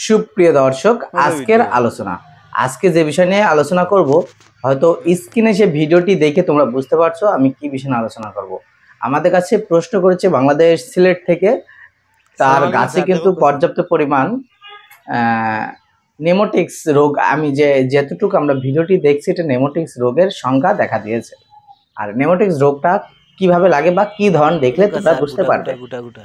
সুপ্রিয় দর্শক, আজকের আলোচনা আজকে যে বিষয় নিয়ে আলোচনা করব, হয়তো স্ক্রিনে যে ভিডিওটি দেখে তোমরা বুঝতে পারছো আমি কি বিষয় নিয়ে আলোচনা করব। আমাদের কাছে প্রশ্ন করেছে বাংলাদেশ সিলেট থেকে, তার গাছে কিন্তু পর্যাপ্ত পরিমাণ নেমোটিক্স রোগ, আমি যেতটুকু আমরা ভিডিওটি দেখছি এটা নেমোটিক্স রোগের সংখ্যা দেখা দিয়েছে। আর নেমোটিক্স রোগটা কিভাবে লাগে বা কি ধরন দেখলে তোমরা বুঝতে পারবে।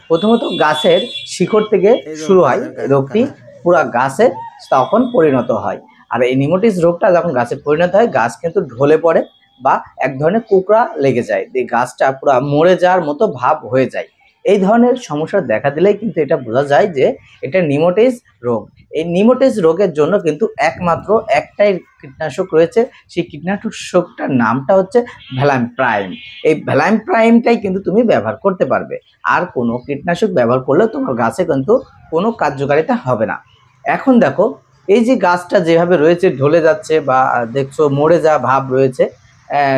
প্রথমত গাছের শিকড় থেকে শুরু হয় রোগটি, পুরা গাছে তখন পরিণত হয়। আর এই নেমোটিক্স রোগটা যখন গাছে পরিণত হয়, গাছ কিন্তু ঢলে পড়ে বা এক ধরনের কুকড়া লেগে যায়, এই গাছটা পুরো মরে যাওয়ার মতো ভাব হয়ে যায়। এই ধরনের সমস্যা দেখা দিলেই কিন্তু এটা বোঝা যায় যে এটা নিমোটিক্স রোগ। এই নিমোটিক্স রোগের জন্য কিন্তু একমাত্র একটাই কীটনাশক রয়েছে, সেই কীটনাশকটার নামটা হচ্ছে ভ্যালাইপ্রাইম। এই ভ্যালাইপ্রাইমটাই কিন্তু তুমি ব্যবহার করতে পারবে, আর কোনো কীটনাশক ব্যবহার করলে তোমার গাছে কিন্তু কোনো কার্যকারিতা হবে না। এখন দেখো, এই যে গাছটা যেভাবে রয়েছে ঢলে যাচ্ছে বা দেখছো মরে যাওয়া ভাব রয়েছে,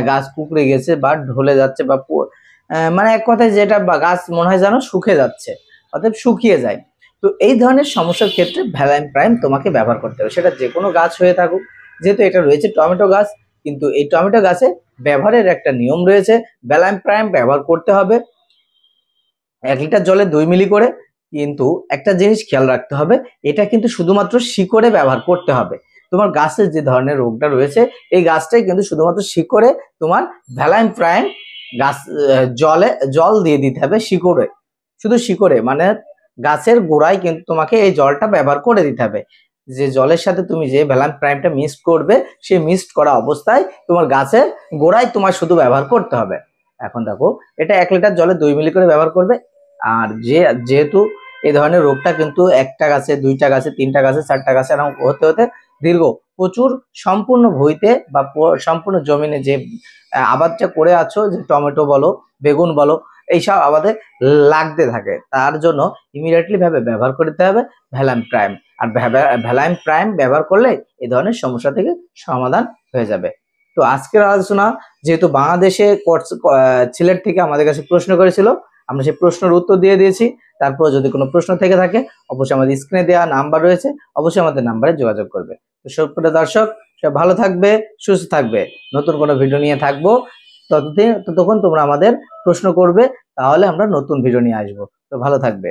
গাছ কুকড়ে গেছে বা ঢলে যাচ্ছে বা মানে এক কথায় যেটা বা গাছ মনে হয় যেন শুকিয়ে যাচ্ছে, অর্থাৎ শুকিয়ে যায়। তো এই ধরনের সমস্যার ক্ষেত্রে ভ্যালাইপ্রাইম তোমাকে ব্যবহার করতে হবে, সেটা যে কোনো গাছ হয়ে থাকুক। যেহেতু এটা রয়েছে টমেটো গাছ, কিন্তু এই টমেটো গাছে ব্যবহারের একটা নিয়ম রয়েছে, ভ্যালাইপ্রাইম ব্যবহার করতে হবে 1 লিটার জলে 2 মিলি করে। কিন্তু একটা জিনিস খেয়াল রাখতে হবে, এটা কিন্তু শুধুমাত্র শিকড়ে ব্যবহার করতে হবে। তোমার গাছের যে ধরনের রোগটা রয়েছে, এই গাছটাই কিন্তু শুধুমাত্র শিকড়ে তোমার ভ্যালাইপ্রাইম গাছ জল দিয়ে দিতে হবে শিকড়ে, শুধু শিকড়ে, মানে গাছের গোড়ায় কিন্তু তোমাকে এই জলটা ব্যবহার করে দিতে হবে। যে জলের সাথে তুমি যে ভ্যালাইপ্রাইমটা মিক্স করবে, সেই মিক্সড করা অবস্থায় তোমার গাছের গোড়ায় তোমার শুধু ব্যবহার করতে হবে। এখন দেখো, এটা 1 লিটার জলে 2 মিলি করে ব্যবহার করবে। আর যেহেতু এই ধরনের রোগটা কিন্তু একটা গাছে, 2টা গাছে, 3টা গাছে, 4টা গাছে এরকম হতে হতে দীর্ঘ প্রচুর সম্পূর্ণ ভুঁইতে বা সম্পূর্ণ জমিনে যে আবাদটা করে আছো, যে টমেটো বলো, বেগুন বলো, এইসব আবাদে লাগতে থাকে। তার জন্য ইমিডিয়েটলি ভাবে ব্যবহার করতে হবে ভ্যালাইপ্রাইম। আর ভ্যালাইপ্রাইম ব্যবহার করলে এই ধরনের সমস্যা থেকে সমাধান হয়ে যাবে। তো আজকের আলোচনা, যেহেতু বাংলাদেশে সিলেট থেকে আমাদের কাছে প্রশ্ন করেছিল, আমরা সেই প্রশ্নের উত্তর দিয়ে দিয়েছি। তারপর যদি কোনো প্রশ্ন থেকে থাকে, অবশ্যই আমাদের স্ক্রিনে দেওয়া নাম্বার রয়েছে, অবশ্যই আমাদের নাম্বারে যোগাযোগ করবে। তো সুপ্রিয় দর্শক, সব ভালো থাকবে, সুস্থ থাকবে, নতুন কোনো ভিডিও নিয়ে থাকবো। ততক্ষণ তোমরা আমাদের প্রশ্ন করবে, তাহলে আমরা নতুন ভিডিও নিয়ে আসবো। তো ভালো থাকবে।